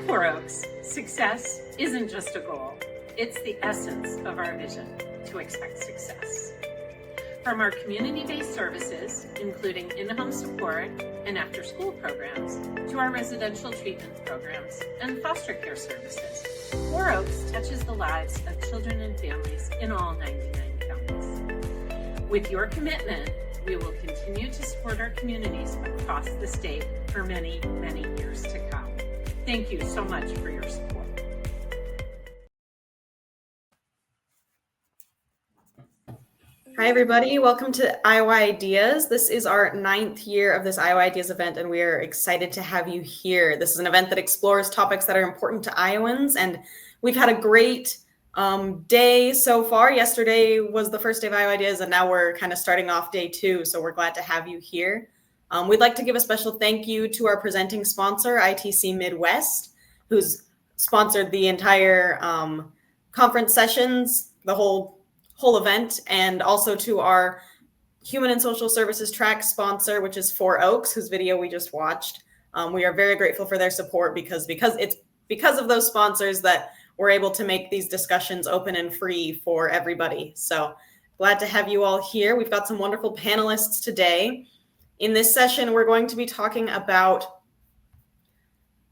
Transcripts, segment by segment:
Four Oaks, success isn't just a goal, it's the essence of our vision to expect success. From our community-based services, including in-home support and after-school programs, to our residential treatment programs and foster care services, Four Oaks touches the lives of children and families in all 99 counties. With your commitment, we will continue to support our communities across the state for many, many years to come. Thank you so much for your support. Hi, everybody. Welcome to Iowa Ideas. This is our 9th year of this Iowa Ideas event, and we are excited to have you here. This is an event that explores topics that are important to Iowans, and we've had a great day so far. Yesterday was the first day of Iowa Ideas, and now we're kind of starting off day 2, so we're glad to have you here. We'd like to give a special thank you to our presenting sponsor, ITC Midwest, who's sponsored the entire conference sessions, the whole event, and also to our Human and Social Services track sponsor, which is Four Oaks, whose video we just watched. We are very grateful for their support because it's because of those sponsors that we're able to make these discussions open and free for everybody. So glad to have you all here. We've got some wonderful panelists today. In this session, we're going to be talking about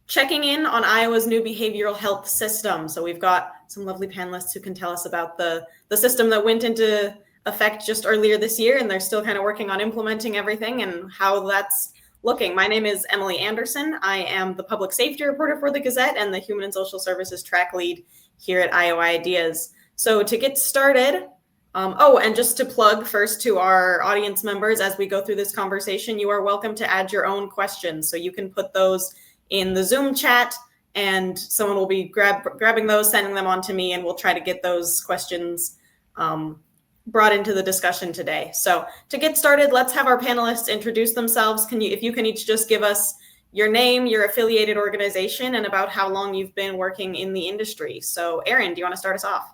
checking in on Iowa's new behavioral health system. So we've got some lovely panelists who can tell us about the system that went into effect just earlier this year, and they're still kind of working on implementing everything and how that's looking. My name is Emily Anderson. I am the public safety reporter for the Gazette and the Human and Social Services track lead here at Iowa Ideas. So to get started, and just to plug first to our audience members, as we go through this conversation, you are welcome to add your own questions. So you can put those in the Zoom chat, and someone will be grabbing those, sending them on to me, and we'll try to get those questions brought into the discussion today. So to get started, let's have our panelists introduce themselves. If you can each just give us your name, your affiliated organization, and about how long you've been working in the industry. So Erin, do you want to start us off?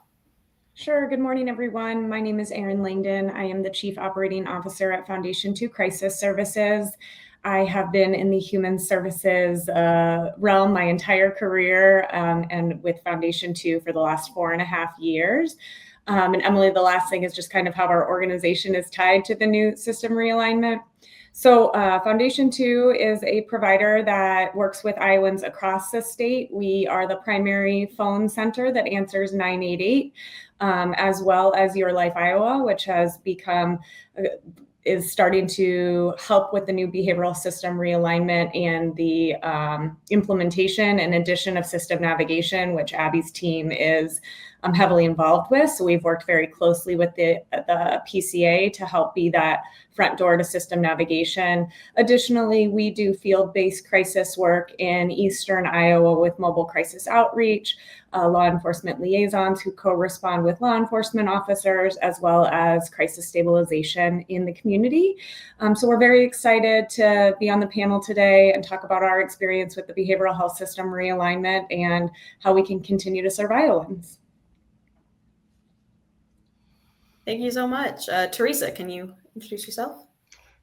Sure. Good morning, everyone. My name is Erin Langdon. I am the Chief Operating Officer at Foundation 2 Crisis Services. I have been in the human services realm my entire career, and with Foundation 2 for the last 4.5 years. And Emily, the last thing is just kind of how our organization is tied to the new system realignment. So Foundation 2 is a provider that works with Iowans across the state. We are the primary phone center that answers 988, as well as Your Life Iowa, which has become is starting to help with the new behavioral system realignment and the implementation and addition of system navigation, which Abby's team is heavily involved with. So we've worked very closely with the PCA to help be that front door to system navigation. Additionally, we do field-based crisis work in Eastern Iowa with mobile crisis outreach, law enforcement liaisons who co-respond with law enforcement officers, as well as crisis stabilization in the community. So we're very excited to be on the panel today and talk about our experience with the behavioral health system realignment and how we can continue to serve Iowans. Thank you so much. Teresa, can you introduce yourself?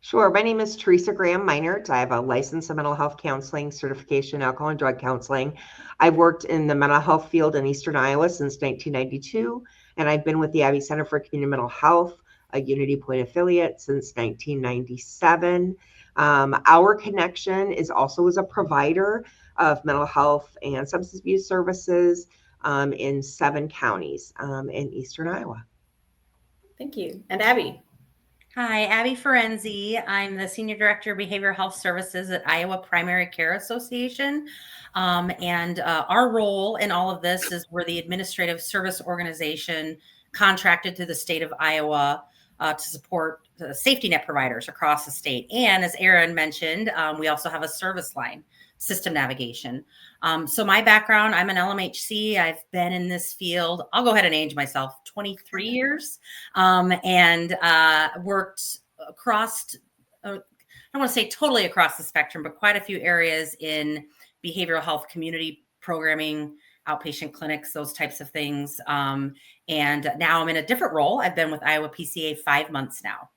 Sure. My name is Teresa Graham-Meinert. I have a license in mental health counseling, certification in alcohol and drug counseling. I've worked in the mental health field in Eastern Iowa since 1992, and I've been with the Abbey Center for Community Mental Health, a Unity Point affiliate, since 1997. Our connection is also as a provider of mental health and substance abuse services in 7 counties in Eastern Iowa. Thank you. And Abby? Hi, Abby Ferenzi. I'm the Senior Director of Behavioral Health Services at Iowa Primary Care Association. Our role in all of this is we're the administrative service organization contracted to the state of Iowa to support the safety net providers across the state. And as Erin mentioned, we also have a service line, system navigation. So my background, I'm an LMHC. I've been in this field, I'll go ahead and age myself, 23 years, and worked across, I don't want to say totally across the spectrum, but quite a few areas in behavioral health, community programming, outpatient clinics, those types of things. And now I'm in a different role. I've been with Iowa PCA 5 months now.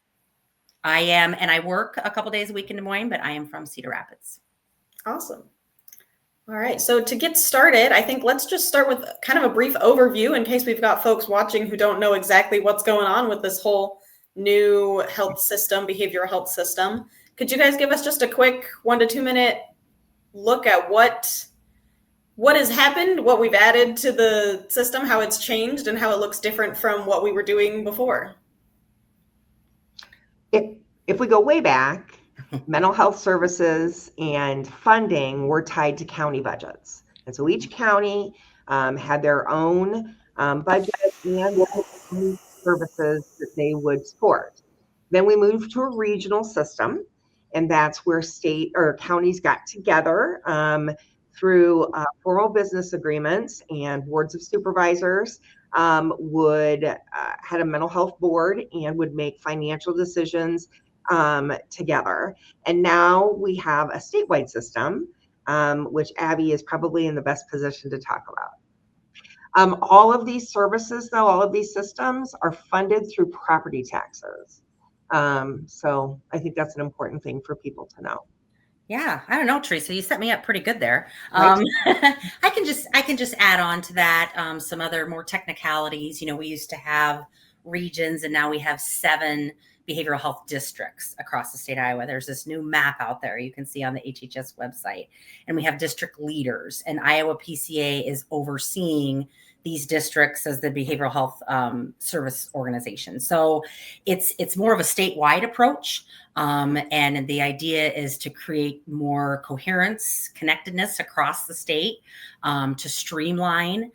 I work a couple days a week in Des Moines, but I am from Cedar Rapids. Awesome. All right, so to get started, I think let's just start with kind of a brief overview in case we've got folks watching who don't know exactly what's going on with this whole new health system, behavioral health system. Could you guys give us just a quick 1 to 2 minute look at what has happened, what we've added to the system, how it's changed, and how it looks different from what we were doing before? If we go way back, mental health services and funding were tied to county budgets. And so each county had their own budget and services that they would support. Then we moved to a regional system, and that's where state or counties got together through formal business agreements, and boards of supervisors had a mental health board and would make financial decisions together. And now we have a statewide system, which Abby is probably in the best position to talk about. All of these services, though, all of these systems are funded through property taxes. So I think that's an important thing for people to know. Yeah, I don't know, Teresa, you set me up pretty good there. Right. I can just add on to that some other more technicalities. You know, we used to have regions, and now we have 7 behavioral health districts across the state of Iowa. There's this new map out there you can see on the HHS website, and we have district leaders, and Iowa PCA is overseeing these districts as the behavioral health service organization. So it's more of a statewide approach. And the idea is to create more coherence, connectedness across the state, to streamline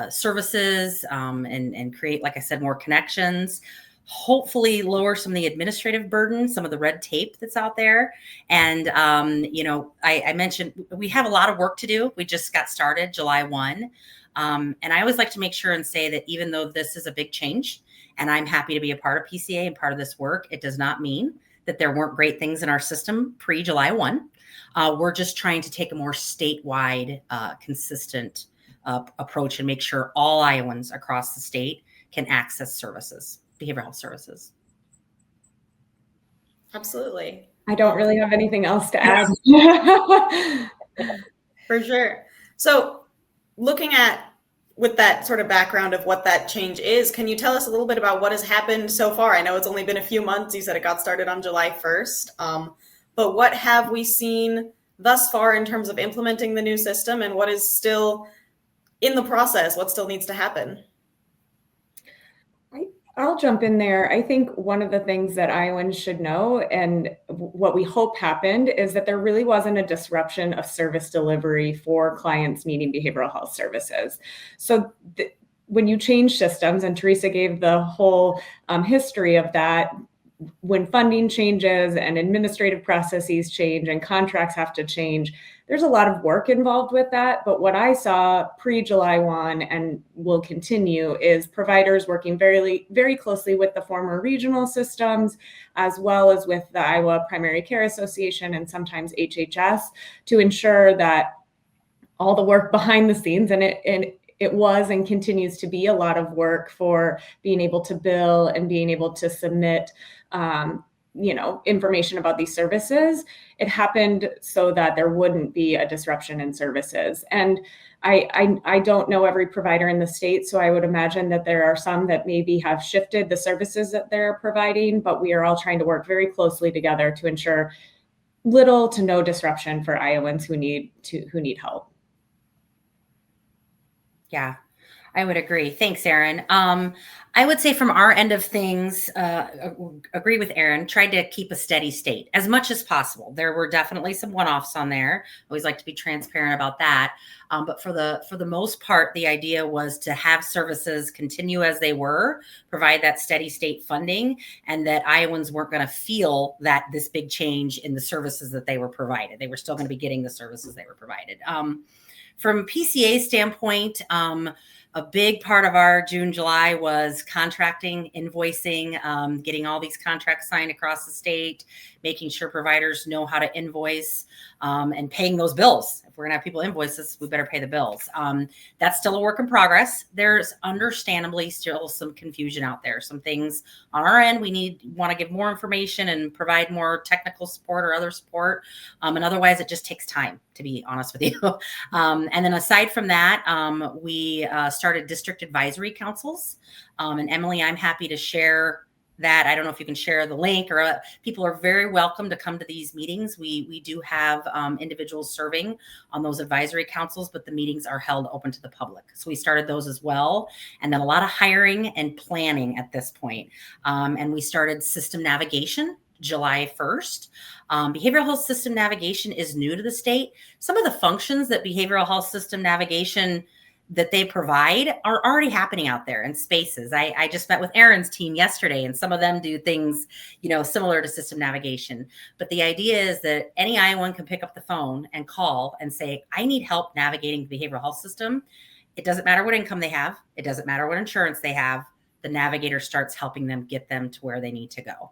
services and create, like I said, more connections. Hopefully lower some of the administrative burden, some of the red tape that's out there. And, I mentioned we have a lot of work to do. We just got started July 1. And I always like to make sure and say that even though this is a big change, and I'm happy to be a part of PCA and part of this work, it does not mean that there weren't great things in our system pre-July 1. We're just trying to take a more statewide, consistent approach and make sure all Iowans across the state can access services, behavioral health services. Absolutely. I don't really have anything else to add. For sure. So looking at, with that sort of background of what that change is, can you tell us a little bit about what has happened so far? I know it's only been a few months. You said it got started on July 1st. But what have we seen thus far in terms of implementing the new system, and what is still in the process? What still needs to happen? I'll jump in there. I think one of the things that Iowans should know, and what we hope happened, is that there really wasn't a disruption of service delivery for clients needing behavioral health services. So when you change systems, and Teresa gave the whole history of that, when funding changes and administrative processes change and contracts have to change, there's a lot of work involved with that. But what I saw pre-July 1 and will continue is providers working very, very closely with the former regional systems, as well as with the Iowa Primary Care Association and sometimes HHS, to ensure that all the work behind the scenes, and it was and continues to be a lot of work for being able to bill and being able to submit information about these services. It happened so that there wouldn't be a disruption in services. And I don't know every provider in the state, so I would imagine that there are some that maybe have shifted the services that they're providing, but we are all trying to work very closely together to ensure little to no disruption for Iowans who need help. Yeah, I would agree. Thanks, Erin. I would say from our end of things, agree with Erin, tried to keep a steady state as much as possible. There were definitely some one-offs on there. I always like to be transparent about that. But for the most part, the idea was to have services continue as they were, provide that steady state funding, and that Iowans weren't going to feel that this big change in the services that they were provided. They were still going to be getting the services they were provided. From PCA standpoint, a big part of our June, July was contracting, invoicing, getting all these contracts signed across the state, making sure providers know how to invoice and paying those bills. we're going to have people invoice us, we better pay the bills. That's still a work in progress. There's understandably still some confusion out there. Some things on our end, we want to give more information and provide more technical support or other support. And otherwise it just takes time, to be honest with you. And then aside from that, we started district advisory councils. And Emily, I'm happy to share that. I don't know if you can share the link, or people are very welcome to come to these meetings. We do have individuals serving on those advisory councils, but the meetings are held open to the public. So we started those as well. And then a lot of hiring and planning at this point. And we started system navigation July 1st. Behavioral health system navigation is new to the state. Some of the functions that behavioral health system navigation that they provide are already happening out there in spaces. I just met with Aaron's team yesterday, and some of them do things, similar to system navigation. But the idea is that any Iowan can pick up the phone and call and say, I need help navigating the behavioral health system. It doesn't matter what income they have. It doesn't matter what insurance they have. The navigator starts helping them get them to where they need to go.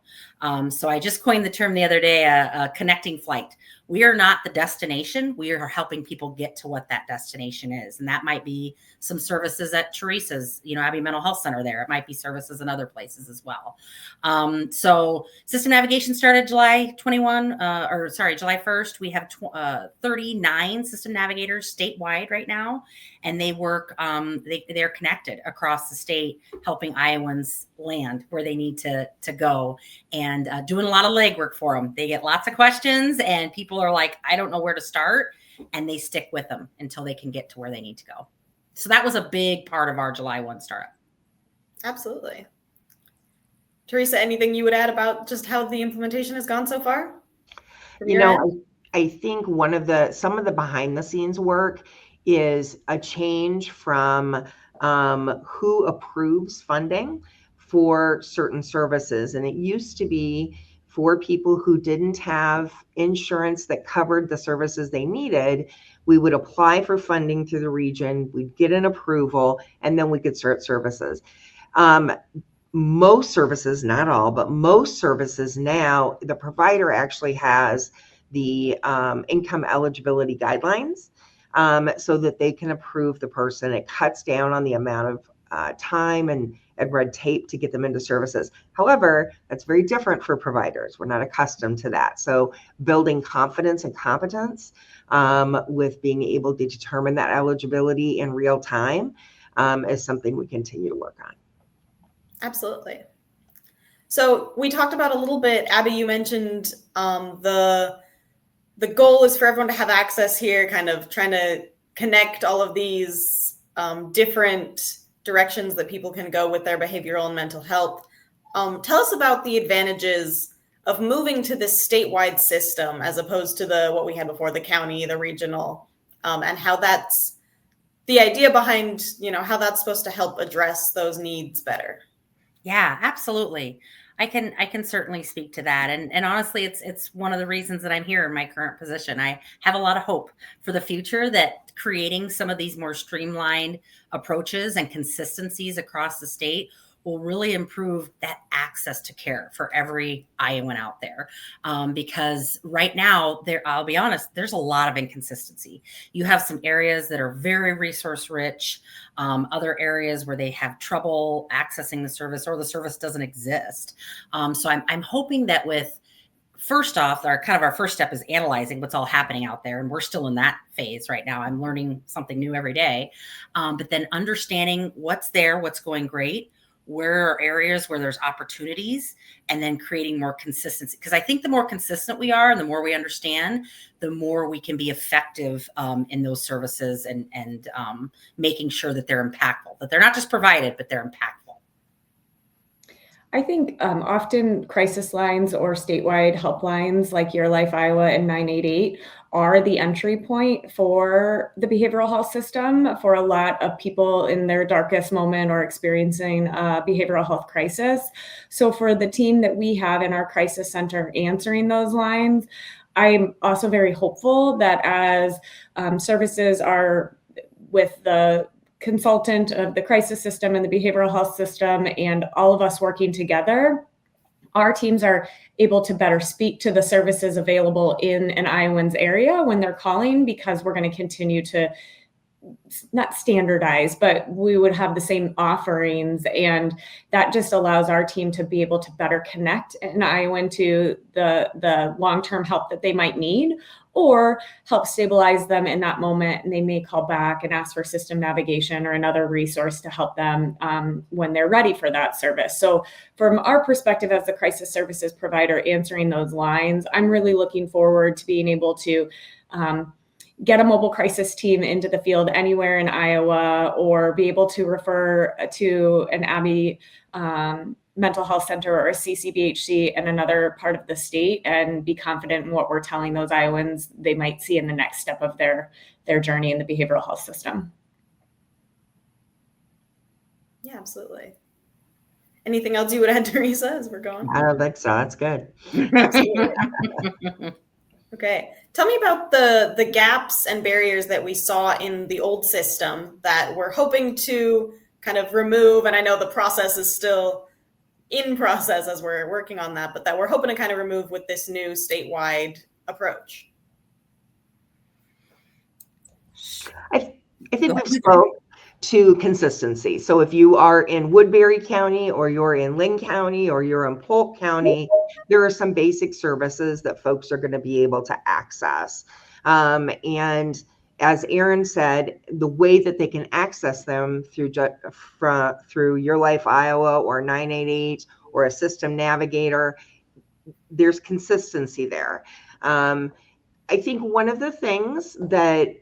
So I just coined the term the other day, a connecting flight. We are not the destination. We are helping people get to what that destination is. And that might be some services at Teresa's, Abbey Mental Health Center there. It might be services in other places as well. So system navigation started July 1st. We have 39 system navigators statewide right now. And they work, they're connected across the state, helping Iowans land where they need to go, and doing a lot of legwork for them. They get lots of questions, and people are like, I don't know where to start. And they stick with them until they can get to where they need to go. So that was a big part of our July 1 startup. Absolutely. Teresa, anything you would add about just how the implementation has gone so far? I think some of the behind the scenes work is a change from who approves funding for certain services. And it used to be for people who didn't have insurance that covered the services they needed, we would apply for funding through the region, we'd get an approval, and then we could start services. Most services, not all, but most services now, the provider actually has the income eligibility guidelines so that they can approve the person. It cuts down on the amount of time and red tape to get them into services. However, that's very different for providers. We're not accustomed to that. So building confidence and competence with being able to determine that eligibility in real time is something we continue to work on. Absolutely. So we talked about a little bit, Abby, you mentioned the goal is for everyone to have access here, kind of trying to connect all of these different directions that people can go with their behavioral and mental health. Tell us about the advantages of moving to this statewide system as opposed to what we had before, the county, the regional, and how that's the idea behind, how that's supposed to help address those needs better. Yeah, absolutely. I can certainly speak to that. And honestly, it's one of the reasons that I'm here in my current position. I have a lot of hope for the future that creating some of these more streamlined approaches and consistencies across the state will really improve that access to care for every Iowan out there. Because right now, I'll be honest, there's a lot of inconsistency. You have some areas that are very resource rich, other areas where they have trouble accessing the service or the service doesn't exist. So I'm hoping that first off, our first step is analyzing what's all happening out there. And we're still in that phase right now. I'm learning something new every day. But then understanding what's there, what's going great, where are areas where there's opportunities, and then creating more consistency. Because I think the more consistent we are and the more we understand, the more we can be effective in those services and making sure that they're impactful, that they're not just provided, but they're impactful. I think often crisis lines or statewide helplines like Your Life Iowa and 988 are the entry point for the behavioral health system for a lot of people in their darkest moment or experiencing a behavioral health crisis. So for the team that we have in our crisis center answering those lines, I'm also very hopeful that as services are with the consultant of the crisis system and the behavioral health system and all of us working together, our teams are able to better speak to the services available in an Iowans area when they're calling, because we're going to continue to not standardize, but we would have the same offerings. And that just allows our team to be able to better connect an Iowan to the long-term help that they might need, or help stabilize them in that moment. And they may call back and ask for system navigation or another resource to help them when they're ready for that service. So from our perspective as the crisis services provider answering those lines, I'm really looking forward to being able to get a mobile crisis team into the field anywhere in Iowa, or be able to refer to an Abbey mental health center or a CCBHC in another part of the state, and be confident in what we're telling those Iowans they might see in the next step of their journey in the behavioral health system. Yeah, absolutely. Anything else you would add, Teresa, as we're going? I don't think so. That's good. Okay. Tell me about the gaps and barriers that we saw in the old system that we're hoping to kind of remove. And I know the process is still in process as we're working on that, but that we're hoping to kind of remove with this new statewide approach. I think we've spoke to consistency. So if you are in Woodbury County, or you're in Lynn County, or you're in Polk County, there are some basic services that folks are going to be able to access. And as Aaron said, the way that they can access them through Your Life Iowa or 988 or a system navigator, there's consistency there. I think one of the things that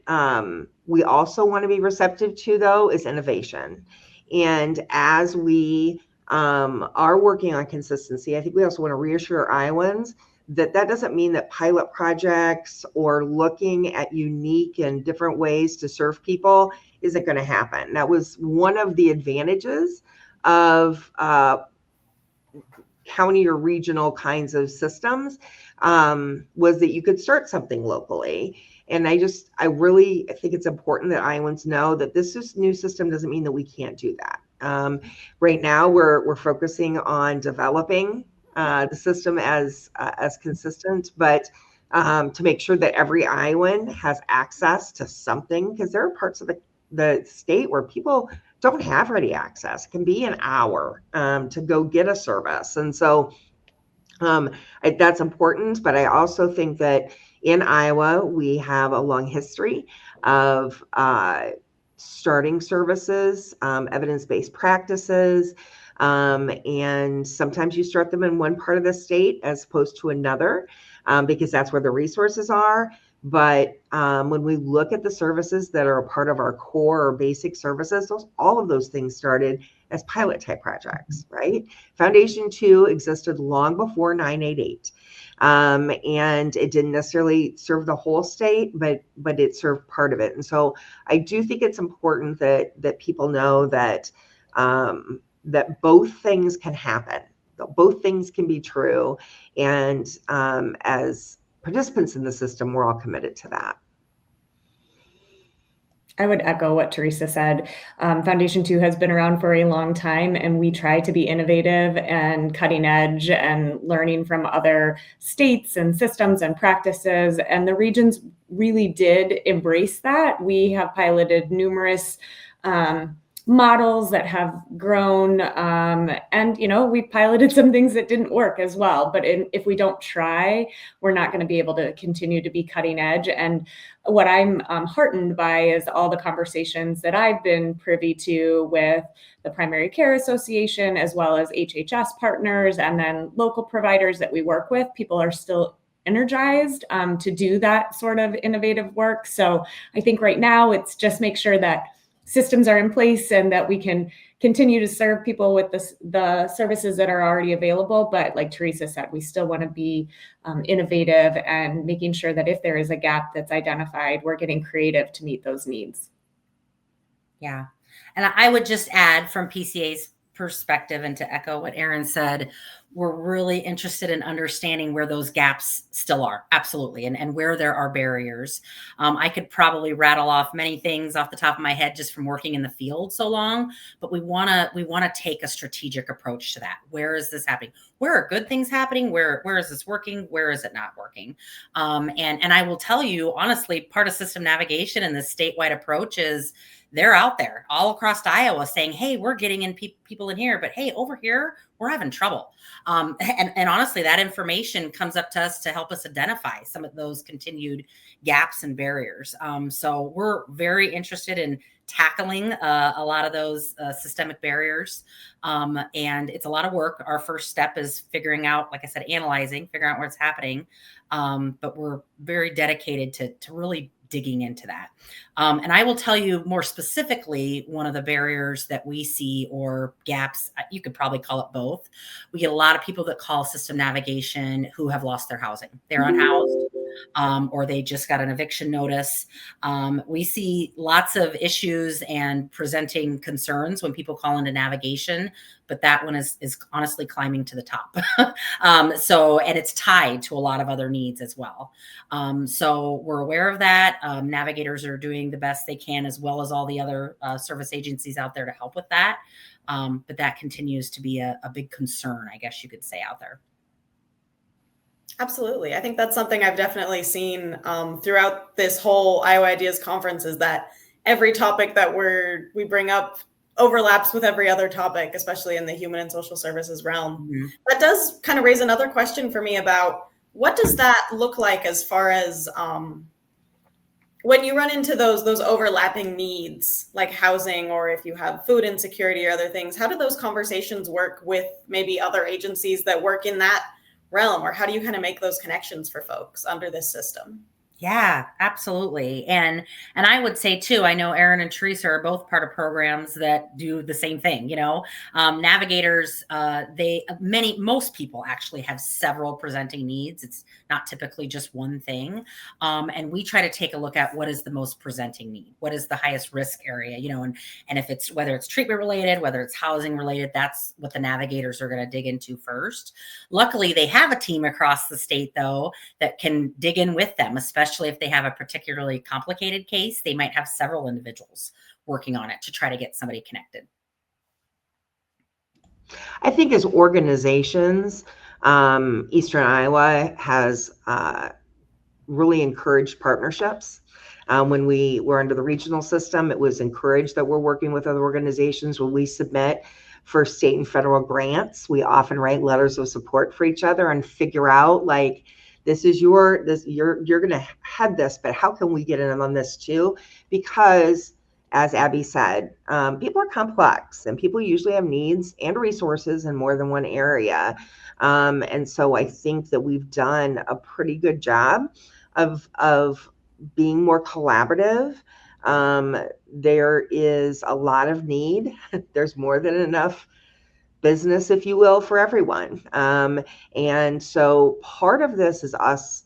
we also want to be receptive to, though, is innovation. And as we are working on consistency, I think we also want to reassure Iowans that doesn't mean that pilot projects or looking at unique and different ways to serve people isn't going to happen. That was one of the advantages of county or regional kinds of systems, was that you could start something locally. And I really think it's important that Iowans know that this new system doesn't mean that we can't do that. Right now, we're focusing on developing the system as consistent, but to make sure that every Iowan has access to something, because there are parts of the state where people don't have ready access. It can be an hour to go get a service. And so that's important. But I also think that in Iowa, we have a long history of starting services, evidence-based practices, and sometimes you start them in one part of the state as opposed to another, because that's where the resources are. But when we look at the services that are a part of our core or basic services, all of those things started as pilot type projects, right? Foundation 2 existed long before 988. And it didn't necessarily serve the whole state, but it served part of it. And so I do think it's important that people know that that both things can happen. Both things can be true. And as participants in the system, we're all committed to that. I would echo what Teresa said. Foundation 2 has been around for a long time, and we try to be innovative and cutting edge and learning from other states and systems and practices. And the regions really did embrace that. We have piloted numerous models that have grown, and we piloted some things that didn't work as well. But if we don't try, we're not going to be able to continue to be cutting edge. And what I'm heartened by is all the conversations that I've been privy to with the Primary Care Association, as well as HHS partners, and then local providers that we work with. People are still energized to do that sort of innovative work. So I think right now it's just make sure that systems are in place and that we can continue to serve people with the services that are already available. But like Teresa said, we still want to be innovative and making sure that if there is a gap that's identified, we're getting creative to meet those needs. Yeah. And I would just add from PCA's perspective, and to echo what Aaron said, we're really interested in understanding where those gaps still are. Absolutely. And where there are barriers. I could probably rattle off many things off the top of my head just from working in the field so long, but we want to take a strategic approach to that. Where is this happening? Where are good things happening? Where is this working? Where is it not working? And I will tell you, honestly, part of system navigation and this statewide approach is they're out there all across Iowa saying, hey, we're getting in people in here, but hey, over here, we're having trouble. And honestly, that information comes up to us to help us identify some of those continued gaps and barriers. So we're very interested in tackling a lot of those systemic barriers. And it's a lot of work. Our first step is figuring out, like I said, analyzing, figuring out what's happening. But we're very dedicated to really digging into that. And I will tell you more specifically, one of the barriers that we see, or gaps, you could probably call it both. We get a lot of people that call system navigation who have lost their housing. They're unhoused. Or they just got an eviction notice. We see lots of issues and presenting concerns when people call into navigation, but that one is honestly climbing to the top. And it's tied to a lot of other needs as well. So we're aware of that. Navigators are doing the best they can, as well as all the other service agencies out there to help with that. But that continues to be a big concern, I guess you could say, out there. Absolutely. I think that's something I've definitely seen throughout this whole Iowa Ideas conference, is that every topic that we bring up overlaps with every other topic, especially in the human and social services realm. Mm-hmm. That does kind of raise another question for me about what does that look like as far as when you run into those overlapping needs like housing, or if you have food insecurity or other things, how do those conversations work with maybe other agencies that work in that realm, or how do you kind of make those connections for folks under this system? Yeah, absolutely. And I would say too, I know Aaron and Teresa are both part of programs that do the same thing. Navigators, most people actually have several presenting needs. It's not typically just one thing. And we try to take a look at what is the most presenting need, what is the highest risk area, and if it's, whether it's treatment related, whether it's housing related, that's what the navigators are going to dig into first. Luckily, they have a team across the state though, that can dig in with them, especially if they have a particularly complicated case. They might have several individuals working on it to try to get somebody connected. I think as organizations, Eastern Iowa has really encouraged partnerships. When we were under the regional system, it was encouraged that we're working with other organizations. When we submit for state and federal grants, we often write letters of support for each other and figure out, like, you're going to head this, but how can we get in on this too? Because as Abby said, people are complex and people usually have needs and resources in more than one area. And so I think that we've done a pretty good job of being more collaborative. There is a lot of need. There's more than enough business, if you will, for everyone. And so part of this is us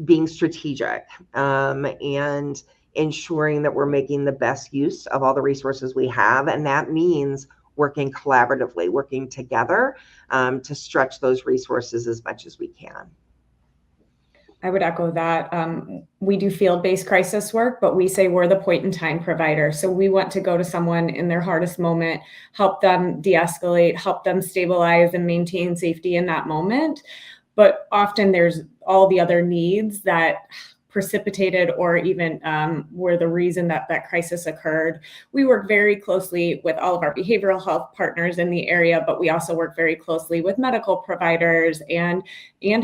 being strategic and ensuring that we're making the best use of all the resources we have. And that means working collaboratively, working together to stretch those resources as much as we can. I would echo that. We do field-based crisis work, but we say we're the point-in-time provider. So we want to go to someone in their hardest moment, help them de-escalate, help them stabilize and maintain safety in that moment. But often there's all the other needs that precipitated or even were the reason that crisis occurred. We work very closely with all of our behavioral health partners in the area, but we also work very closely with medical providers and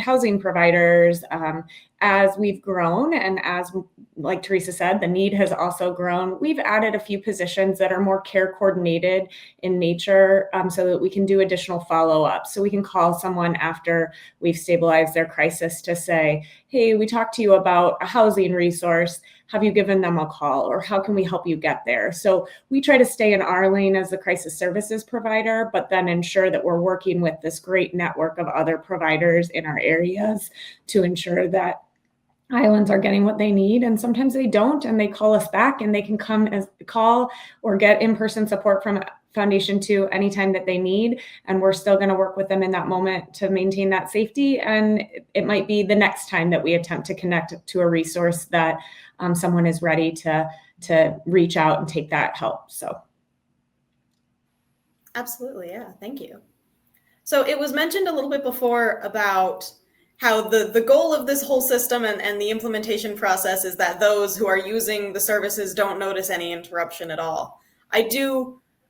housing providers. As we've grown, and as, like Teresa said, the need has also grown, we've added a few positions that are more care coordinated in nature, so that we can do additional follow-up. So we can call someone after we've stabilized their crisis to say, hey, we talked to you about a housing resource. Have you given them a call, or how can we help you get there? So we try to stay in our lane as a crisis services provider, but then ensure that we're working with this great network of other providers in our areas to ensure that Iowans are getting what they need, and sometimes they don't, and they call us back, and they can come as call or get in-person support from Foundation 2 anytime that they need. And we're still going to work with them in that moment to maintain that safety. And it might be the next time that we attempt to connect to a resource that someone is ready to reach out and take that help. So. Absolutely. Yeah. Thank you. So it was mentioned a little bit before about how the goal of this whole system and the implementation process is that those who are using the services don't notice any interruption at all. I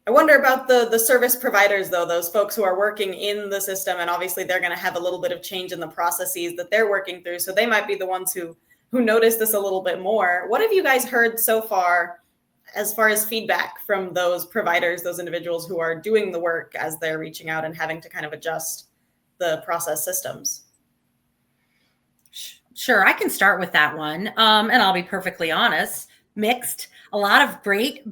wonder about the service providers, though, those folks who are working in the system, and obviously they're going to have a little bit of change in the processes that they're working through. So they might be the ones who notice this a little bit more. What have you guys heard so far as feedback from those providers, those individuals who are doing the work as they're reaching out and having to kind of adjust the process systems? Sure, I can start with that one. And I'll be perfectly honest, mixed. A lot of great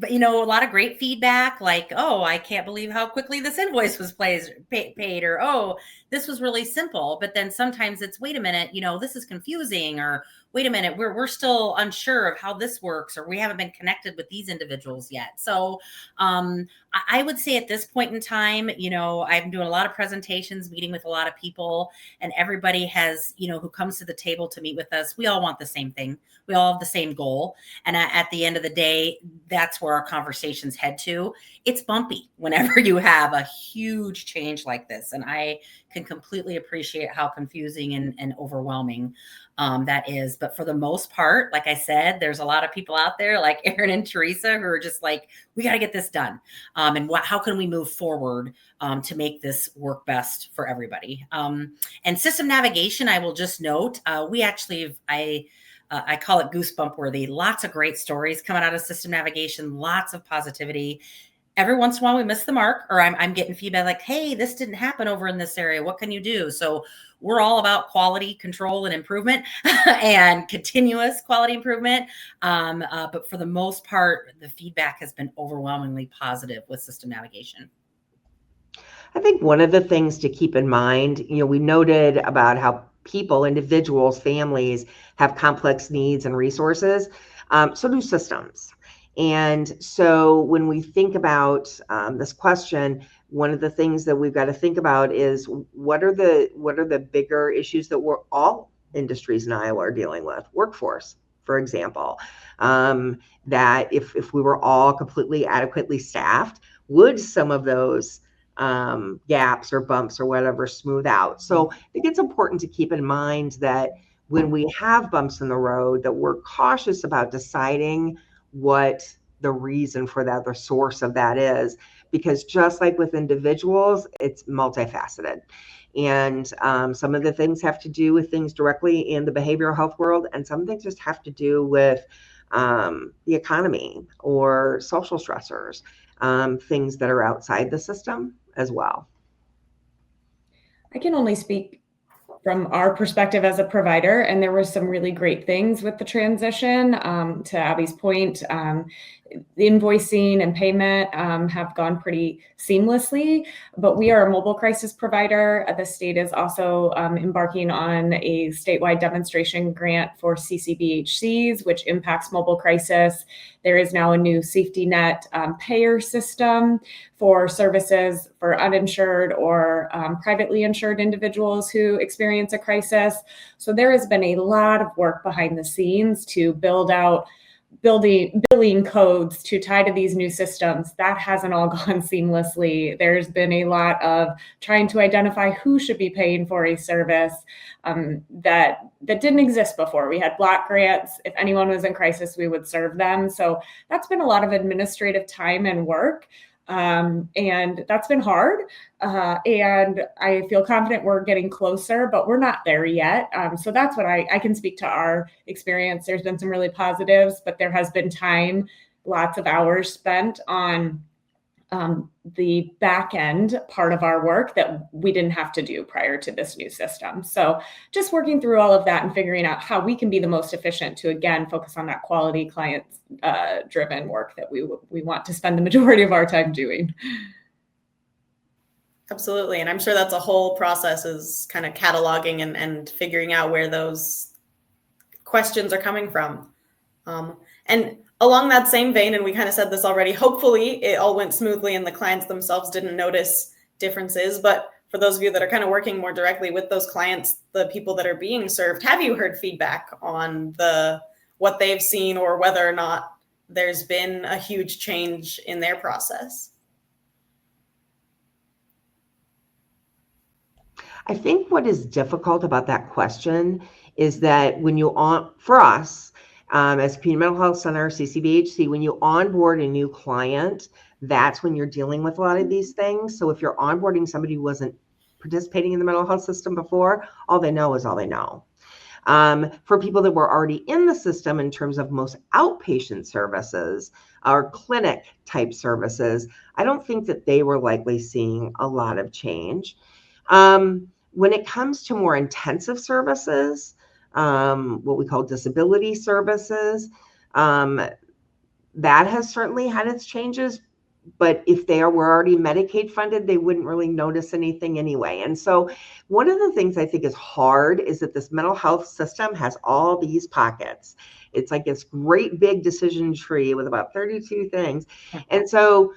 feedback, like, oh, I can't believe how quickly this invoice was paid, or, oh, this was really simple. But then sometimes it's, wait a minute, this is confusing, or wait a minute, we're still unsure of how this works, or we haven't been connected with these individuals yet. So I would say at this point in time, I'm doing a lot of presentations, meeting with a lot of people, and everybody has, who comes to the table to meet with us, we all want the same thing. We all have the same goal. And at the end of the day, that's where our conversations head to. It's bumpy whenever you have a huge change like this. And I can completely appreciate how confusing and overwhelming that is. But for the most part, like I said, there's a lot of people out there like Erin and Teresa who are just like, we got to get this done. And how can we move forward to make this work best for everybody? And system navigation, I will just note, we actually, I call it goosebump worthy. Lots of great stories coming out of system navigation, lots of positivity. Every once in a while we miss the mark, or I'm getting feedback like, hey, this didn't happen over in this area. What can you do? So we're all about quality control and improvement and continuous quality improvement. But for the most part, the feedback has been overwhelmingly positive with system navigation. I think one of the things to keep in mind, we noted about how people, individuals, families have complex needs and resources. So do systems. And so when we think about this question, one of the things that we've got to think about is what are the bigger issues that all industries in Iowa are dealing with? Workforce, for example, that if we were all completely adequately staffed, would some of those gaps or bumps or whatever smooth out? So I think it's important to keep in mind that when we have bumps in the road, that we're cautious about deciding what the reason for that, the source of that is, because just like with individuals, it's multifaceted. And some of the things have to do with things directly in the behavioral health world, and some things just have to do with the economy or social stressors, things that are outside the system as well. I can only speak from our perspective as a provider, and there were some really great things with the transition. To Abby's point, the invoicing and payment have gone pretty seamlessly, but we are a mobile crisis provider. The state is also embarking on a statewide demonstration grant for CCBHCs, which impacts mobile crisis. There is now a new safety net payer system for services for uninsured or privately insured individuals who experience a crisis. So there has been a lot of work behind the scenes to build out billing codes to tie to these new systems. That hasn't all gone seamlessly. There's been a lot of trying to identify who should be paying for a service that didn't exist before. We had block grants. If anyone was in crisis, we would serve them. So that's been a lot of administrative time and work. And that's been hard. And I feel confident we're getting closer, but we're not there yet. So that's what I can speak to our experience. There's been some really positives, but there has been time, lots of hours spent on the back end part of our work that we didn't have to do prior to this new system. So just working through all of that and figuring out how we can be the most efficient to, again, focus on that quality client driven work that we want to spend the majority of our time doing. Absolutely. And I'm sure that's a whole process, is kind of cataloging and figuring out where those questions are coming from. And along that same vein, and we kind of said this already, hopefully it all went smoothly and the clients themselves didn't notice differences. But for those of you that are kind of working more directly with those clients, the people that are being served, have you heard feedback on what they've seen or whether or not there's been a huge change in their process? I think what is difficult about that question is that when for us, as Community Mental Health Center, CCBHC, when you onboard a new client, that's when you're dealing with a lot of these things. So if you're onboarding somebody who wasn't participating in the mental health system before, all they know is all they know. For people that were already in the system in terms of most outpatient services or clinic type services, I don't think that they were likely seeing a lot of change. When it comes to more intensive services, what we call disability services, that has certainly had its changes. But if they were already Medicaid funded, they wouldn't really notice anything anyway. And so one of the things I think is hard is that this mental health system has all these pockets. It's like this great big decision tree with about 32 things. And so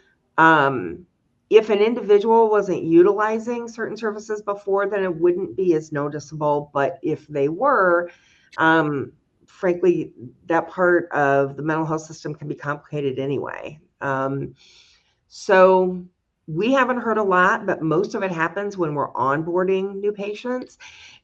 if an individual wasn't utilizing certain services before, then it wouldn't be as noticeable. But if they were, frankly, that part of the mental health system can be complicated anyway. So we haven't heard a lot, but most of it happens when we're onboarding new patients.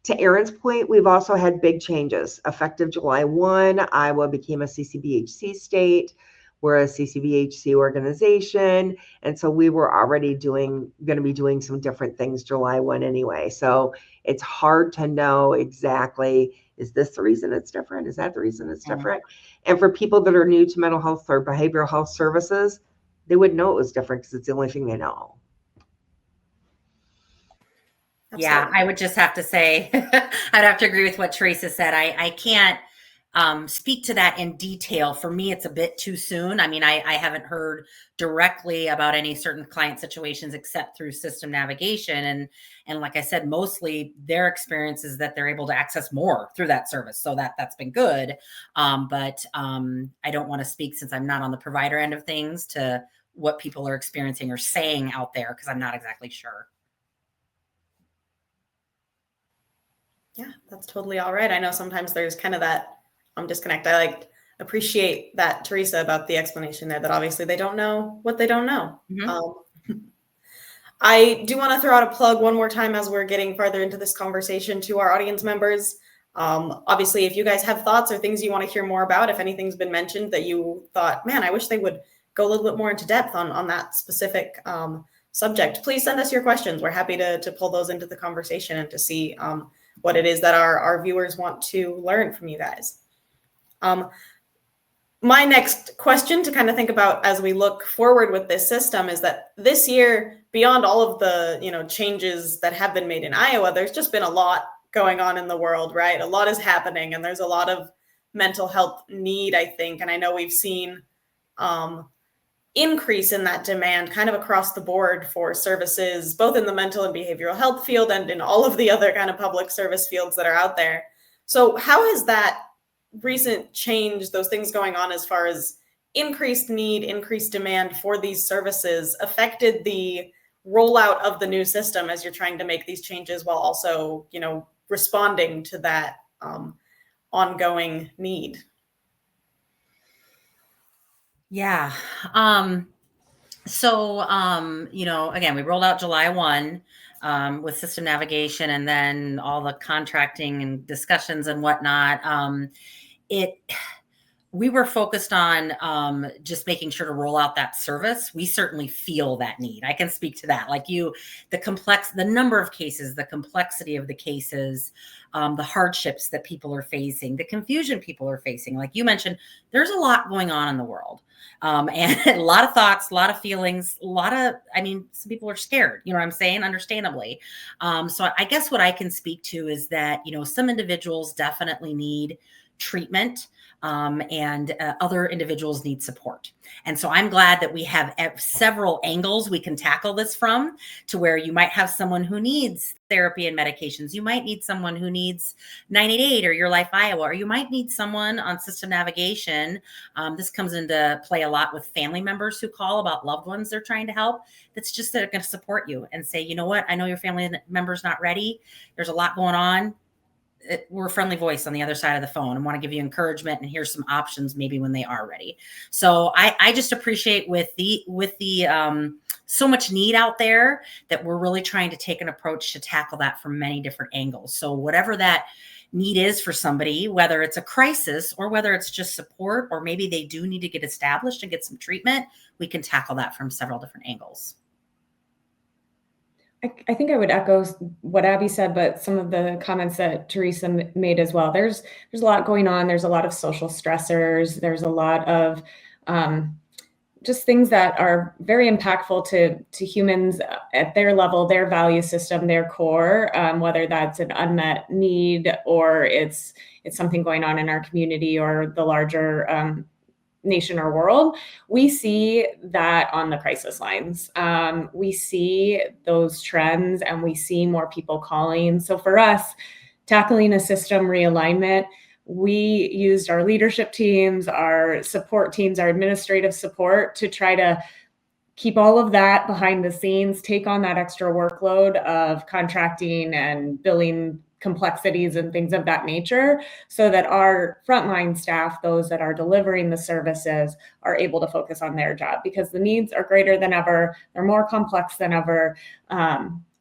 To Erin's point, we've also had big changes. Effective July 1, Iowa became a CCBHC state. We're a CCBHC organization. And so we were already going to be doing some different things July 1 anyway. So it's hard to know exactly, is this the reason it's different? Is that the reason it's different? And for people that are new to mental health or behavioral health services, they wouldn't know it was different because it's the only thing they know. Yeah, I would just have to say, I'd have to agree with what Teresa said. I can't speak to that in detail. For me, it's a bit too soon. I mean, I haven't heard directly about any certain client situations except through system navigation. And like I said, mostly their experience is that they're able to access more through that service. So that's been good. But I don't want to speak, since I'm not on the provider end of things, to what people are experiencing or saying out there, because I'm not exactly sure. Yeah, that's totally all right. I know sometimes there's kind of that disconnect. I appreciate that, Teresa, about the explanation there, that obviously they don't know what they don't know. Mm-hmm. I do want to throw out a plug one more time as we're getting further into this conversation to our audience members. Obviously, if you guys have thoughts or things you want to hear more about, if anything's been mentioned that you thought, man, I wish they would go a little bit more into depth on that specific subject, please send us your questions. We're happy to pull those into the conversation and to see what it is that our viewers want to learn from you guys. My next question to kind of think about as we look forward with this system is that this year, beyond all of the changes that have been made in Iowa, there's just been a lot going on in the world, right? A lot is happening, and there's a lot of mental health need, I think. And I know we've seen increase in that demand kind of across the board for services, both in the mental and behavioral health field and in all of the other kind of public service fields that are out there. So how has that recent change, those things going on as far as increased need, increased demand for these services, affected the rollout of the new system as you're trying to make these changes while also, responding to that ongoing need? Yeah. So, again, we rolled out July 1 with system navigation, and then all the contracting and discussions and whatnot. We were focused on just making sure to roll out that service. We certainly feel that need. I can speak to that. Like the number of cases, the complexity of the cases, the hardships that people are facing, the confusion people are facing. Like you mentioned, there's a lot going on in the world. And a lot of thoughts, a lot of feelings, some people are scared, you know what I'm saying? Understandably. So I guess what I can speak to is that, some individuals definitely need treatment. and other individuals need support. And so I'm glad that we have several angles we can tackle this from, to where you might have someone who needs therapy and medications. You might need someone who needs 988 or Your Life Iowa, or you might need someone on system navigation. This comes into play a lot with family members who call about loved ones they're trying to help. That's just, they're going to support you and say, you know what, I know your family member's not ready. There's a lot going on. We're a friendly voice on the other side of the phone and want to give you encouragement, and here's some options maybe when they are ready. So I just appreciate with the so much need out there, that we're really trying to take an approach to tackle that from many different angles. So whatever that need is for somebody, whether it's a crisis or whether it's just support, or maybe they do need to get established and get some treatment, we can tackle that from several different angles. I think I would echo what Abby said, but some of the comments that Teresa made as well. There's a lot going on. There's a lot of social stressors. There's a lot of just things that are very impactful to humans at their level, their value system, their core, whether that's an unmet need or it's something going on in our community or the larger nation or world. We see that on the crisis lines. We see those trends and we see more people calling. So for us, tackling a system realignment, we used our leadership teams, our support teams, our administrative support to try to keep all of that behind the scenes, take on that extra workload of contracting and billing complexities and things of that nature, so that our frontline staff, those that are delivering the services, are able to focus on their job, because the needs are greater than ever. They're more complex than ever.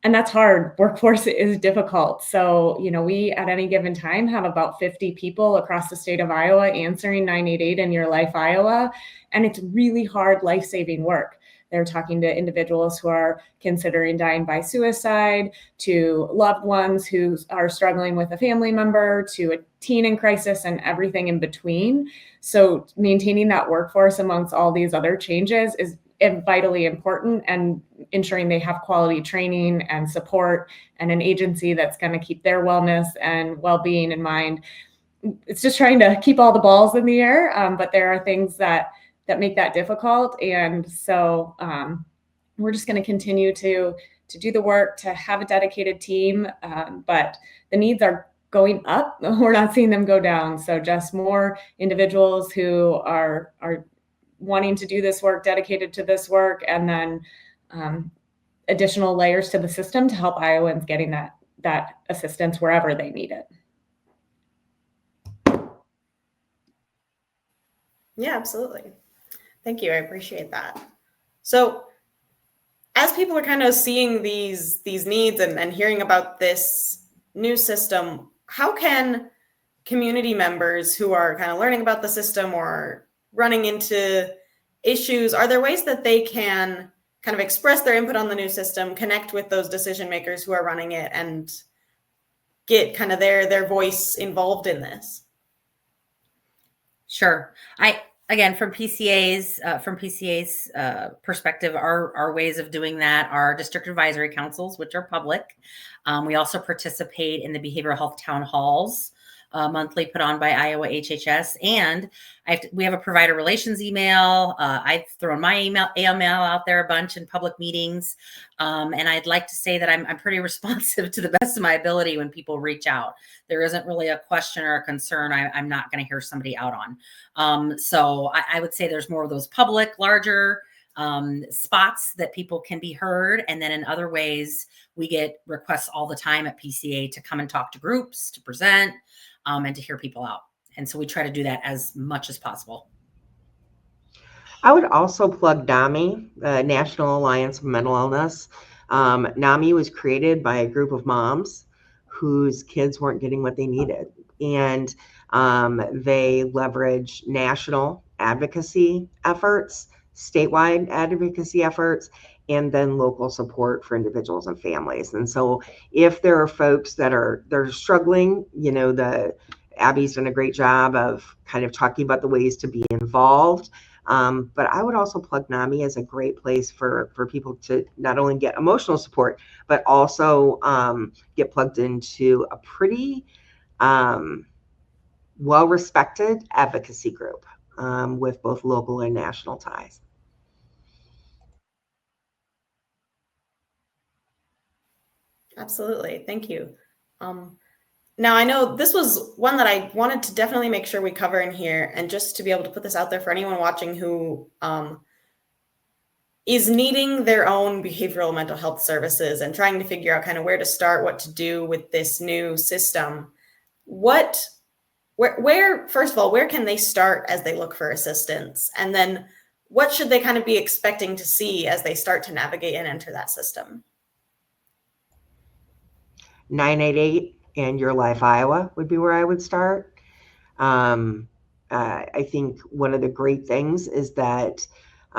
And that's hard. Workforce is difficult. So, we at any given time have about 50 people across the state of Iowa answering 988 and Your Life Iowa. And it's really hard, life-saving work. They're talking to individuals who are considering dying by suicide, to loved ones who are struggling with a family member, to a teen in crisis, and everything in between. So maintaining that workforce amongst all these other changes is vitally important, and ensuring they have quality training and support and an agency that's going to keep their wellness and well-being in mind. It's just trying to keep all the balls in the air, but there are things that make that difficult. And so we're just going to continue to do the work, to have a dedicated team, but the needs are going up. We're not seeing them go down. So just more individuals who are wanting to do this work, dedicated to this work, and then additional layers to the system to help Iowans getting that assistance wherever they need it. Yeah, absolutely. Thank you. I appreciate that. So as people are kind of seeing these needs and hearing about this new system, how can community members who are kind of learning about the system or running into issues, are there ways that they can kind of express their input on the new system, connect with those decision makers who are running it, and get kind of their voice involved in this? Sure. Again, from PCA's perspective, our ways of doing that are district advisory councils, which are public. We also participate in the behavioral health town halls, monthly, put on by Iowa HHS, and we have a provider relations email. I've thrown my email out there a bunch in public meetings, and I'd like to say that I'm pretty responsive to the best of my ability when people reach out. There isn't really a question or a concern I'm not going to hear somebody out on. So I would say there's more of those public, larger spots that people can be heard. And then in other ways, we get requests all the time at PCA to come and talk to groups, to present, and to hear people out. And so we try to do that as much as possible. I would also plug NAMI, National Alliance of Mental Illness. NAMI was created by a group of moms whose kids weren't getting what they needed. And they leverage national advocacy efforts, statewide advocacy efforts, and then local support for individuals and families. And so if there are folks they're struggling, Abby's done a great job of kind of talking about the ways to be involved. But I would also plug NAMI as a great place for people to not only get emotional support, but also get plugged into a pretty well-respected advocacy group with both local and national ties. Absolutely. Thank you. Now, I know this was one that I wanted to definitely make sure we cover in here, and just to be able to put this out there for anyone watching who is needing their own behavioral mental health services and trying to figure out kind of where to start, what to do with this new system. Where, first of all, where can they start as they look for assistance? And then what should they kind of be expecting to see as they start to navigate and enter that system? 988 and Your Life Iowa would be where I would start. I think one of the great things is that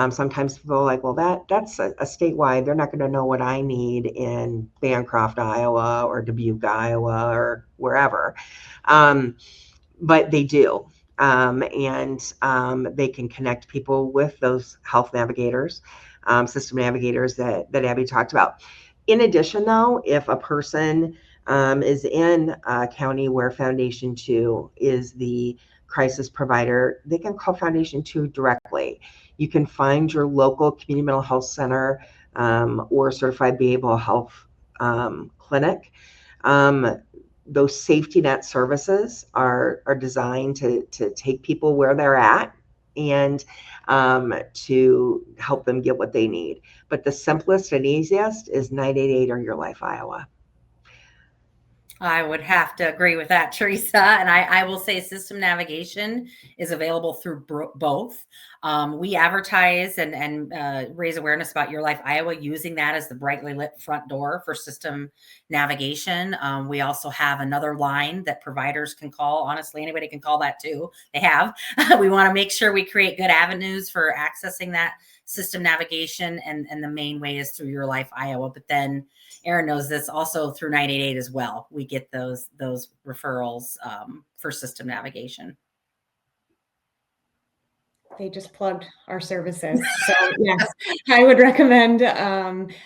sometimes people are like, well, that's a statewide. They're not going to know what I need in Bancroft, Iowa, or Dubuque, Iowa, or wherever. But they do. And they can connect people with those health navigators, system navigators that Abby talked about. In addition, though, if a person is in a county where Foundation 2 is the crisis provider, they can call Foundation 2 directly. You can find your local community mental health center or certified behavioral health clinic. Those safety net services are designed to take people where they're at and to help them get what they need. But the simplest and easiest is 988 or Your Life Iowa. I would have to agree with that, Teresa. And I will say system navigation is available through both. We advertise and raise awareness about Your Life Iowa using that as the brightly lit front door for system navigation. We also have another line that providers can call. Honestly, anybody can call that too. They have. We want to make sure we create good avenues for accessing that system navigation. And the main way is through Your Life Iowa. But then Erin knows this also through 988 as well. We get those referrals for system navigation. They just plugged our services. So yes, I would recommend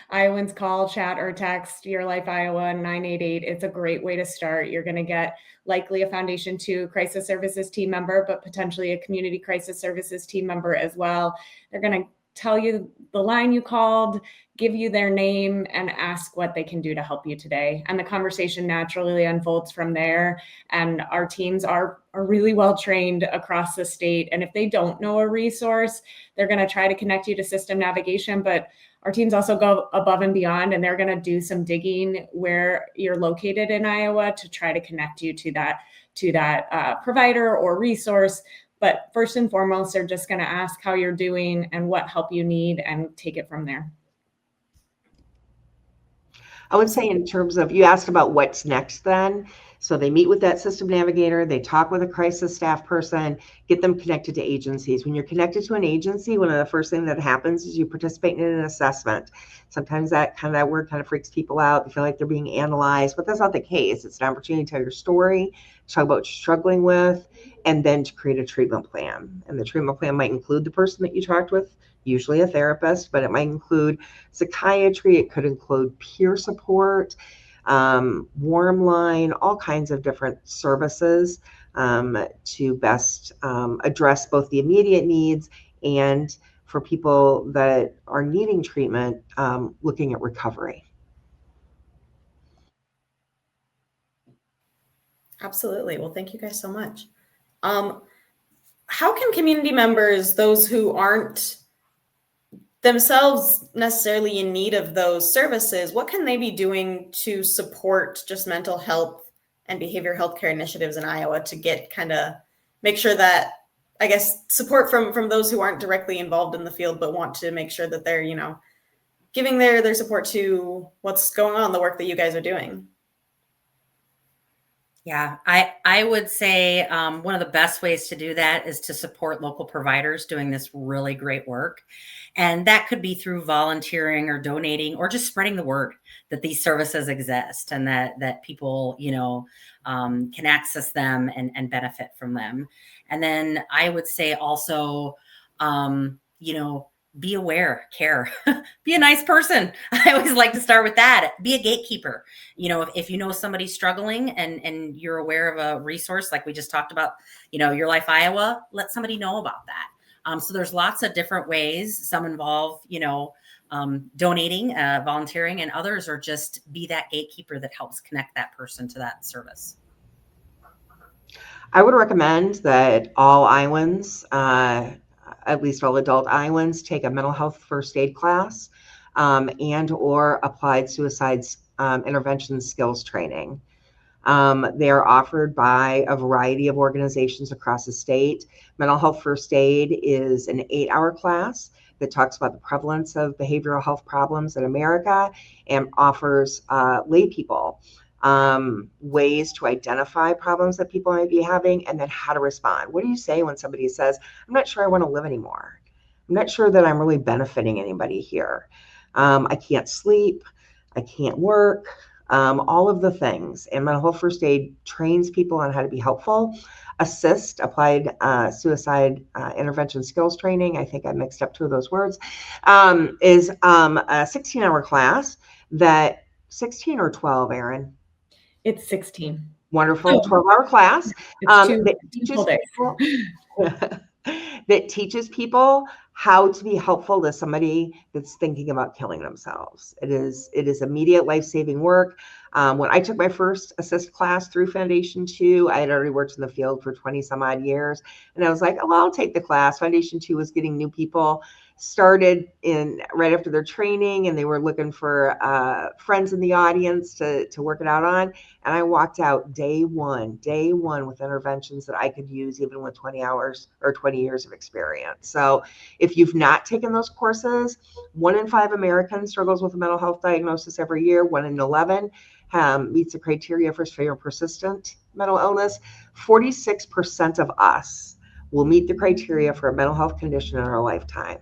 Iowans call, chat, or text Your Life Iowa 988. It's a great way to start. You're going to get likely a Foundation 2 crisis services team member, but potentially a community crisis services team member as well. They're going to tell you the line you called, give you their name, and ask what they can do to help you today. And the conversation naturally unfolds from there. And our teams are really well trained across the state. And if they don't know a resource, they're going to try to connect you to system navigation. But our teams also go above and beyond, and they're going to do some digging where you're located in Iowa to try to connect you to that provider or resource. But first and foremost, they're just going to ask how you're doing and what help you need and take it from there. I would say in terms of, you asked about what's next then. So they meet with that system navigator, they talk with a crisis staff person, get them connected to agencies. When you're connected to an agency, one of the first things that happens is you participate in an assessment. Sometimes that word kind of freaks people out. They feel like they're being analyzed, but that's not the case. It's an opportunity to tell your story, to talk about what you're struggling with, and then to create a treatment plan. And the treatment plan might include the person that you talked with, usually a therapist, but it might include psychiatry. It could include peer support, warm line, all kinds of different services to best address both the immediate needs and for people that are needing treatment, looking at recovery. Absolutely. Well, thank you guys so much. How can community members, those who aren't themselves necessarily in need of those services, what can they be doing to support just mental health and behavioral health care initiatives in Iowa to get make sure that, I guess, support from those who aren't directly involved in the field, but want to make sure that they're, giving their support to what's going on, the work that you guys are doing? Yeah, I would say one of the best ways to do that is to support local providers doing this really great work. And that could be through volunteering or donating or just spreading the word that these services exist and that people, can access them and benefit from them. And then I would say also, be aware, care, be a nice person. I always like to start with that. Be a gatekeeper. If you know somebody's struggling and you're aware of a resource, like we just talked about, Your Life Iowa, let somebody know about that. So there's lots of different ways. Some involve, donating, volunteering, and others are just be that gatekeeper that helps connect that person to that service. I would recommend that all Iowans, at least all adult Iowans, take a mental health first aid class and or applied suicides intervention skills training. They are offered by a variety of organizations across the state. Mental health first aid is an 8-hour class that talks about the prevalence of behavioral health problems in America and offers lay people ways to identify problems that people might be having and then how to respond. What do you say when somebody says, I'm not sure I want to live anymore? I'm not sure that I'm really benefiting anybody here. I can't sleep. I can't work. All of the things. And mental health first aid trains people on how to be helpful. Assist, applied suicide intervention skills training, I think I mixed up two of those words, is a 16-hour class that 16 or 12, Erin? It's 16. Wonderful 12-hour class It's full days. that teaches people how to be helpful to somebody that's thinking about killing themselves. It is immediate life-saving work. When I took my first assist class through Foundation 2, I had already worked in the field for 20 some odd years. And I was like, oh, well, I'll take the class. Foundation 2 was getting new people started in right after their training, and they were looking for friends in the audience to work it out on. And I walked out day one with interventions that I could use even with 20 hours or 20 years of experience. So if you've not taken those courses, 1 in 5 Americans struggles with a mental health diagnosis every year. 1 in 11 meets the criteria for severe persistent mental illness. 46% of us will meet the criteria for a mental health condition in our lifetime.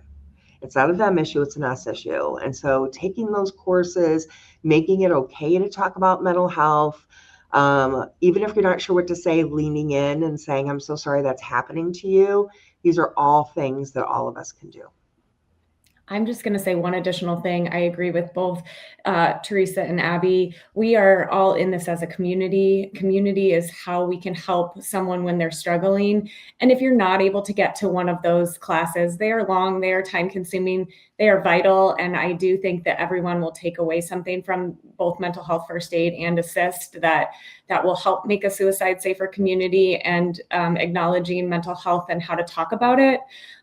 It's not a them issue, it's an us issue. And so taking those courses, making it okay to talk about mental health, even if you're not sure what to say, leaning in and saying, I'm so sorry that's happening to you. These are all things that all of us can do. I'm just going to say one additional thing. I agree with both Teresa and Abby. We are all in this as a community. Community is how we can help someone when they're struggling. And if you're not able to get to one of those classes, they are long, they are time consuming, they are vital. And I do think that everyone will take away something from both mental health first aid and assist that will help make a suicide safer community and acknowledging mental health and how to talk about it.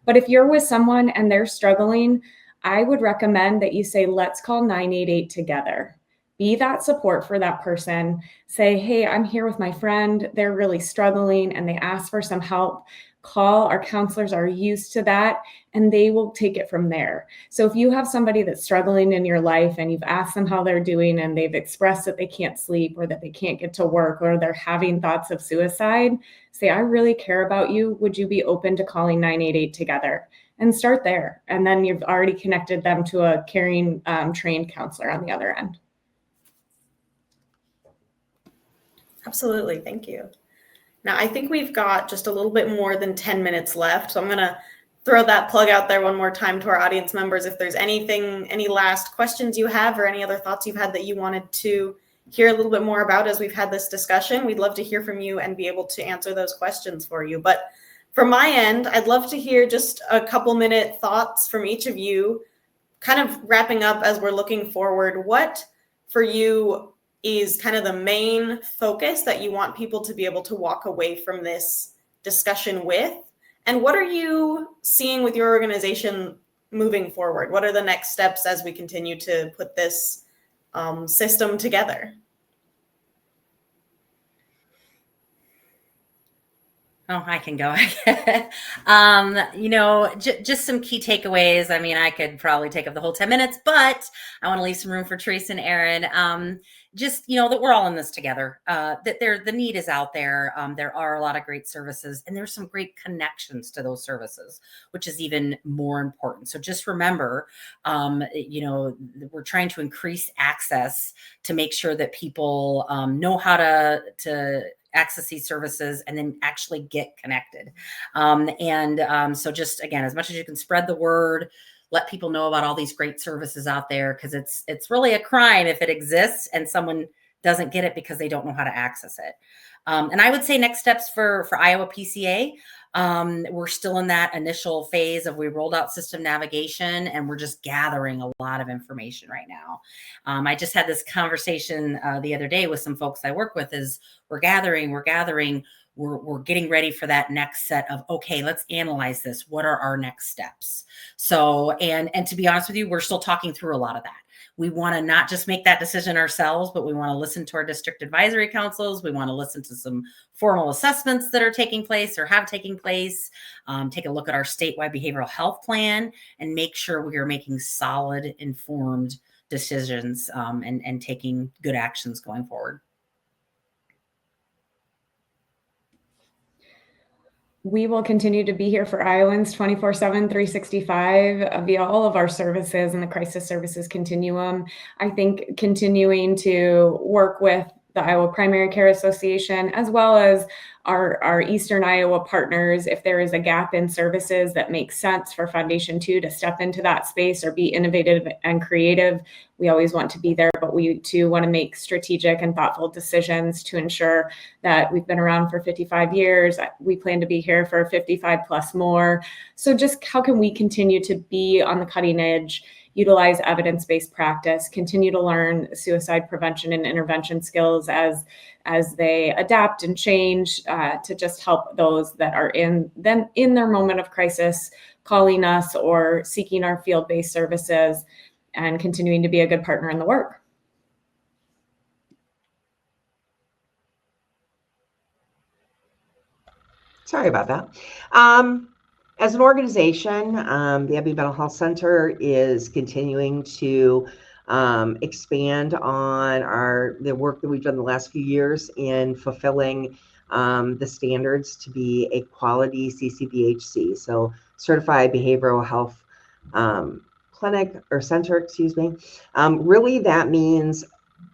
But if you're with someone and they're struggling, I would recommend that you say, let's call 988 together. Be that support for that person. Say, hey, I'm here with my friend. They're really struggling and they ask for some help. Call. Our counselors are used to that and they will take it from there. So if you have somebody that's struggling in your life and you've asked them how they're doing and they've expressed that they can't sleep or that they can't get to work or they're having thoughts of suicide, say, I really care about you. Would you be open to calling 988 together? And start there. And then you've already connected them to a caring, trained counselor on the other end. Absolutely. Thank you. Now, I think we've got just a little bit more than 10 minutes left. So I'm going to throw that plug out there one more time to our audience members. If there's any last questions you have or any other thoughts you've had that you wanted to hear a little bit more about as we've had this discussion, we'd love to hear from you and be able to answer those questions for you. But from my end, I'd love to hear just a couple minute thoughts from each of you, kind of wrapping up as we're looking forward. What for you is kind of the main focus that you want people to be able to walk away from this discussion with? And what are you seeing with your organization moving forward? What are the next steps as we continue to put this system together? Oh, I can go. Just some key takeaways. I mean, I could probably take up the whole 10 minutes, but I want to leave some room for Teresa and Erin. That we're all in this together, that the need is out there. There are a lot of great services and there's some great connections to those services, which is even more important. So just remember, we're trying to increase access to make sure that people know how to access these services and then actually get connected. So just, again, as much as you can spread the word, let people know about all these great services out there, because it's really a crime if it exists and someone doesn't get it because they don't know how to access it. And I would say next steps for Iowa PCA, we're still in that initial phase of we rolled out system navigation, and we're just gathering a lot of information right now. I just had this conversation the other day with some folks I work with. Is we're gathering, we're getting ready for that next set of, okay, let's analyze this. What are our next steps? So, and to be honest with you, we're still talking through a lot of that. We want to not just make that decision ourselves, but we want to listen to our district advisory councils. We want to listen to some formal assessments that are taking place or have taken place. Take a look at our statewide behavioral health plan and make sure we are making solid, informed decisions and taking good actions going forward. We will continue to be here for Iowans 24/7, 365 via all of our services and the crisis services continuum. I think continuing to work with the Iowa Primary Care Association, as well as our Eastern Iowa partners, if there is a gap in services that makes sense for Foundation 2 to step into that space or be innovative and creative, we always want to be there, but we too want to make strategic and thoughtful decisions to ensure that we've been around for 55 years. We plan to be here for 55 plus more. So just how can we continue to be on the cutting edge, utilize evidence-based practice, continue to learn suicide prevention and intervention skills as they adapt and change to just help those that are in their moment of crisis, calling us or seeking our field-based services, and continuing to be a good partner in the work. Sorry about that. As an organization, the Abbey Mental Health Center is continuing to expand on the work that we've done the last few years in fulfilling the standards to be a quality CCBHC, so Certified Behavioral Health Clinic or Center, excuse me. Really, that means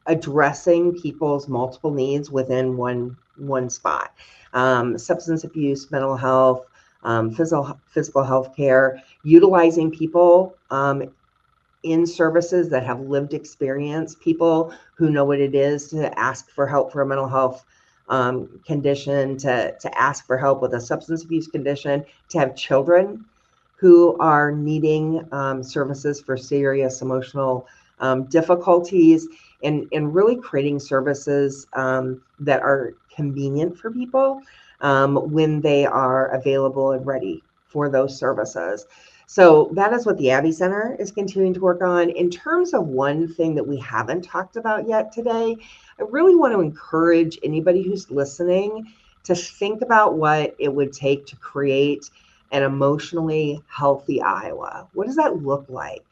addressing people's multiple needs within one spot. Substance abuse, mental health, physical health care, utilizing people in services that have lived experience, people who know what it is to ask for help for a mental health condition, to ask for help with a substance abuse condition, to have children who are needing services for serious emotional difficulties, and really creating services that are convenient for people when they are available and ready for those services. So that is what the Abbey Center is continuing to work on. In terms of one thing that we haven't talked about yet today, I really want to encourage anybody who's listening to think about what it would take to create an emotionally healthy Iowa. What does that look like?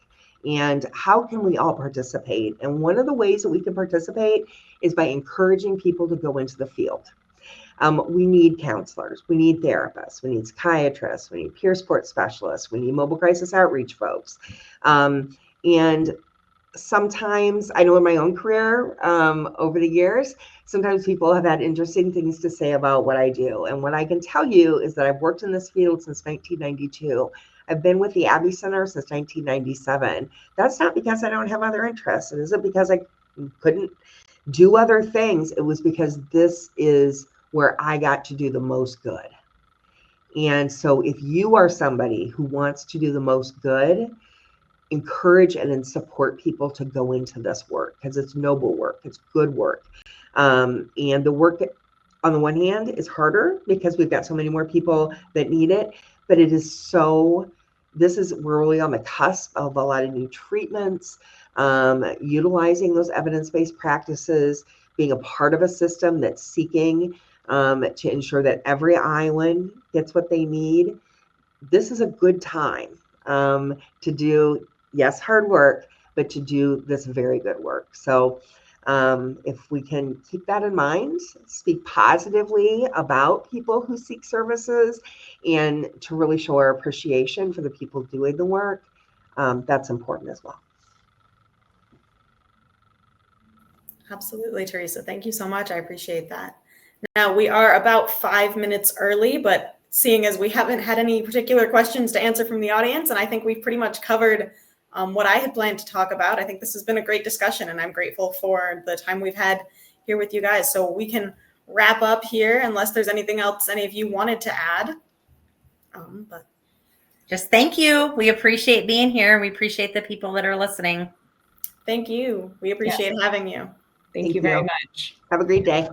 And how can we all participate? And one of the ways that we can participate is by encouraging people to go into the field. We need counselors, we need therapists, we need psychiatrists, we need peer support specialists, we need mobile crisis outreach folks. And sometimes, I know in my own career over the years, sometimes people have had interesting things to say about what I do. And what I can tell you is that I've worked in this field since 1992. I've been with the Abbey Center since 1997. That's not because I don't have other interests. It isn't because I couldn't do other things. It was because this is where I got to do the most good. And so if you are somebody who wants to do the most good, encourage and then support people to go into this work, because it's noble work, it's good work. And the work on the one hand is harder because we've got so many more people that need it, but it is we're really on the cusp of a lot of new treatments, utilizing those evidence-based practices, being a part of a system that's seeking to ensure that every Iowan gets what they need. This is a good time to do, yes, hard work, but to do this very good work. So if we can keep that in mind, speak positively about people who seek services, and to really show our appreciation for the people doing the work, that's important as well. Absolutely, Teresa. Thank you so much. I appreciate that. Now, we are about 5 minutes early, but seeing as we haven't had any particular questions to answer from the audience, and I think we've pretty much covered what I had planned to talk about. I think this has been a great discussion, and I'm grateful for the time we've had here with you guys. So we can wrap up here unless there's anything else any of you wanted to add. But just thank you. We appreciate being here. We appreciate the people that are listening. thank you. We appreciate having you. Thank you very much. Have a great day.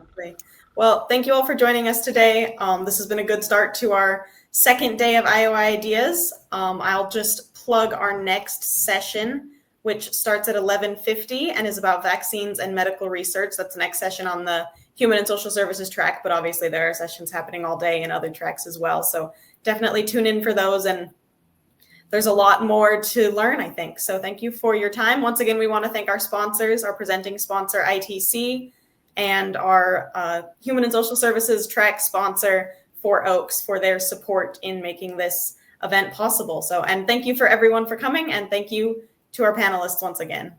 Well, thank you all for joining us today. This has been a good start to our second day of Iowa Ideas. I'll just plug our next session, which starts at 11:50 and is about vaccines and medical research. That's the next session on the Human and Social Services track, but obviously there are sessions happening all day in other tracks as well. So definitely tune in for those, and there's a lot more to learn, I think. So thank you for your time. Once again, we want to thank our sponsors, our presenting sponsor, ITC, and our Human and Social Services track sponsor, Four Oaks, for their support in making this event possible. So, and thank you for everyone for coming, and thank you to our panelists once again.